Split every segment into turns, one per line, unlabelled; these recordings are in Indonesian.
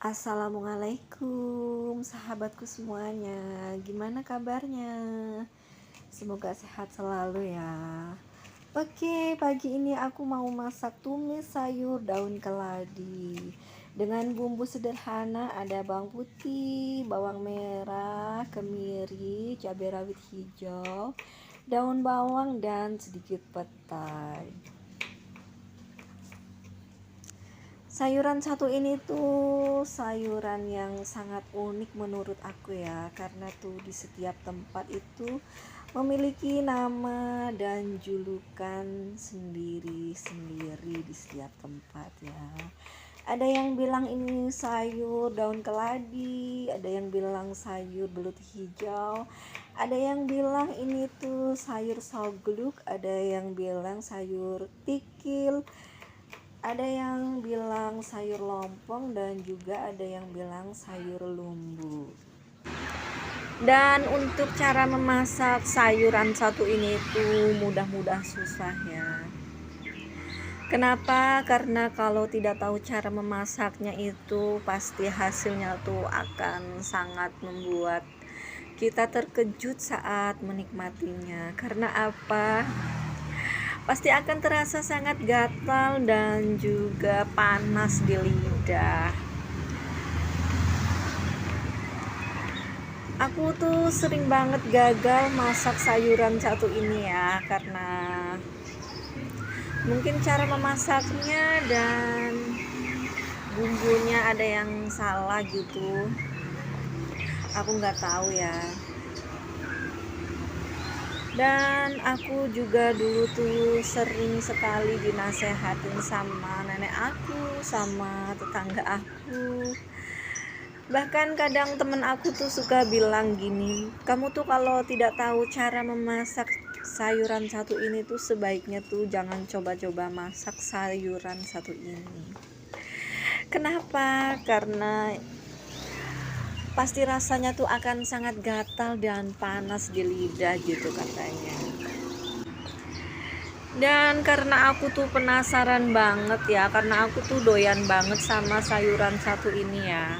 Assalamualaikum sahabatku semuanya. Gimana kabarnya? Semoga sehat selalu ya. Oke, pagi ini aku mau masak tumis sayur daun keladi. Dengan bumbu sederhana, ada bawang putih, bawang merah, kemiri, cabai rawit hijau, daun bawang dan sedikit petai. Sayuran satu ini tuh sayuran yang sangat unik menurut aku ya, karena tuh di setiap tempat itu memiliki nama dan julukan sendiri-sendiri di setiap tempat ya. Ada yang bilang ini sayur daun keladi, ada yang bilang sayur belut hijau, ada yang bilang ini tuh sayur salgluk, ada yang bilang sayur tikil, ada yang bilang sayur lompong, dan juga ada yang bilang sayur lumbu. Dan untuk cara memasak sayuran satu ini tuh mudah-mudah susah ya. Kenapa? Karena kalau tidak tahu cara memasaknya itu pasti hasilnya tuh akan sangat membuat kita terkejut saat menikmatinya. Karena apa? Pasti akan terasa sangat gatal dan juga panas di lidah. Aku tuh sering banget gagal masak sayuran satu ini ya, karena mungkin cara memasaknya dan bumbunya ada yang salah gitu. Aku nggak tahu ya. Dan aku juga dulu tuh sering sekali dinasehatin sama nenek aku, sama tetangga aku. Bahkan kadang temen aku tuh suka bilang gini, kamu tuh kalau tidak tahu cara memasak sayuran satu ini tuh sebaiknya tuh jangan coba-coba masak sayuran satu ini. Kenapa? Karena pasti rasanya tuh akan sangat gatal dan panas di lidah gitu katanya. Dan karena aku tuh penasaran banget ya, karena aku tuh doyan banget sama sayuran satu ini ya.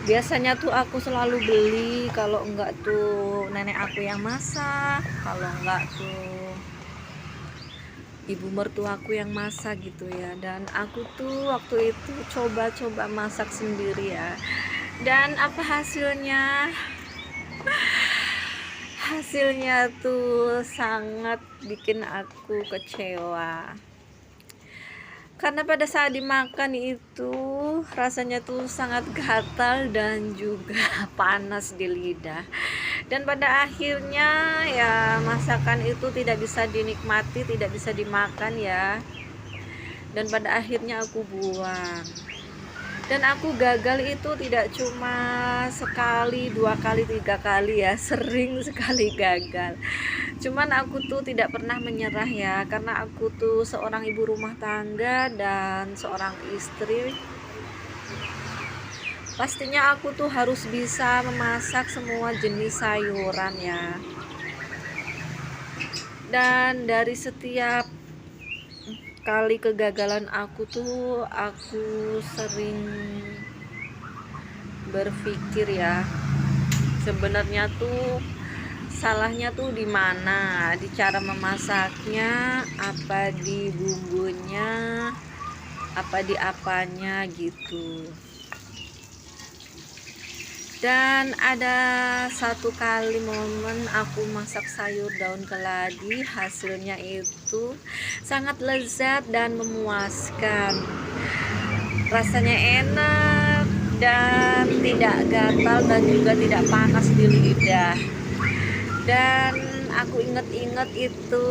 Biasanya tuh aku selalu beli, kalau enggak tuh nenek aku yang masak, kalau enggak tuh ibu mertuaku yang masak gitu ya. Dan aku tuh waktu itu coba-coba masak sendiri ya. Dan apa hasilnya? Hasilnya tuh sangat bikin aku kecewa. Karena pada saat dimakan itu rasanya tuh sangat gatal dan juga panas di lidah. Dan pada akhirnya ya masakan itu tidak bisa dinikmati, tidak bisa dimakan ya. Dan pada akhirnya aku buang. Dan aku gagal itu tidak cuma sekali, 2 kali, 3 kali ya, sering sekali gagal. Cuman aku tuh tidak pernah menyerah ya, karena aku tuh seorang ibu rumah tangga dan seorang istri. Pastinya aku tuh harus bisa memasak semua jenis sayuran ya. Dan dari setiap kali kegagalan aku tuh aku sering berpikir ya, sebenarnya tuh salahnya tuh di mana, di cara memasaknya, apa di bumbunya, apa di apanya gitu. Dan ada satu kali momen aku masak sayur daun keladi, hasilnya itu sangat lezat dan memuaskan. Rasanya enak dan tidak gatal dan juga tidak panas di lidah. Dan aku inget-inget itu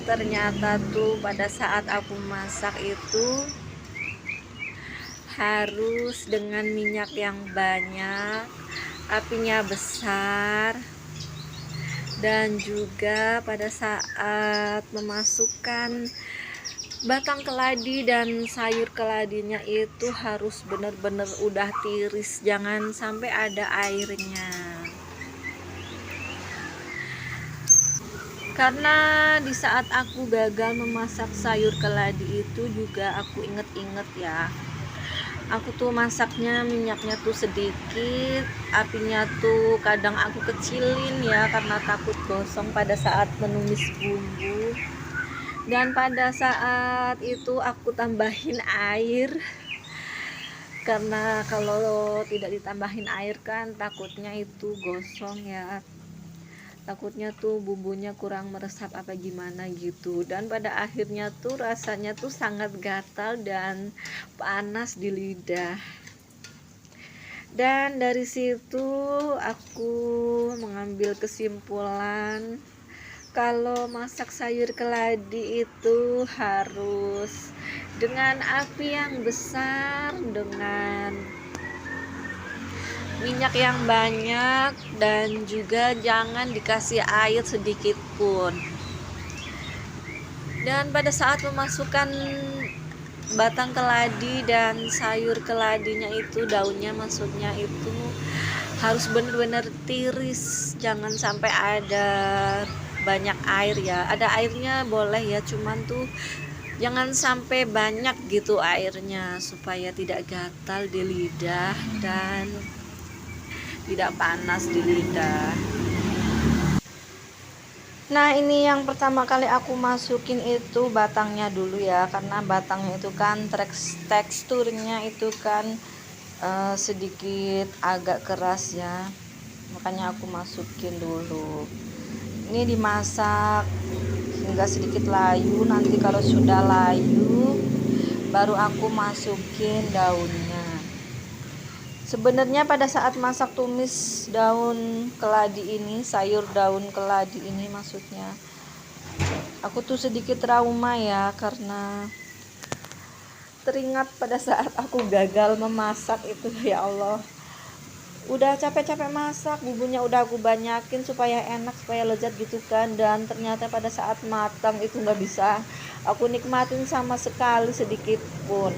ternyata tuh pada saat aku masak itu harus dengan minyak yang banyak, apinya besar, dan juga pada saat memasukkan batang keladi dan sayur keladinya itu harus benar-benar udah tiris, jangan sampai ada airnya. Karena di saat aku gagal memasak sayur keladi itu juga aku inget-inget ya, aku tuh masaknya minyaknya tuh sedikit, apinya tuh kadang aku kecilin ya karena takut gosong pada saat menumis bumbu. Dan pada saat itu aku tambahin air, karena kalau tidak ditambahin air kan takutnya itu gosong ya, takutnya tuh bumbunya kurang meresap apa gimana gitu. Dan pada akhirnya tuh rasanya tuh sangat gatal dan panas di lidah. Dan dari situ aku mengambil kesimpulan kalau masak sayur keladi itu harus dengan api yang besar, dengan minyak yang banyak, dan juga jangan dikasih air sedikit pun. Dan pada saat memasukkan batang keladi dan sayur keladinya itu, daunnya maksudnya itu harus benar-benar tiris, jangan sampai ada banyak air ya. Ada airnya boleh ya, cuman tuh jangan sampai banyak gitu airnya, supaya tidak gatal di lidah dan tidak panas di lidah. Nah, ini yang pertama kali aku masukin itu batangnya dulu ya, karena batangnya itu kan teksturnya itu kan sedikit agak keras ya, makanya aku masukin dulu. Ini dimasak hingga sedikit layu, nanti kalau sudah layu baru aku masukin daunnya. Sebenarnya pada saat masak tumis daun keladi ini, sayur daun keladi ini maksudnya, aku tuh sedikit trauma ya, karena teringat pada saat aku gagal memasak itu. Ya Allah, udah capek-capek masak, bumbunya udah aku banyakin supaya enak, supaya lezat gitu kan, dan ternyata pada saat matang itu nggak bisa aku nikmatin sama sekali sedikit pun.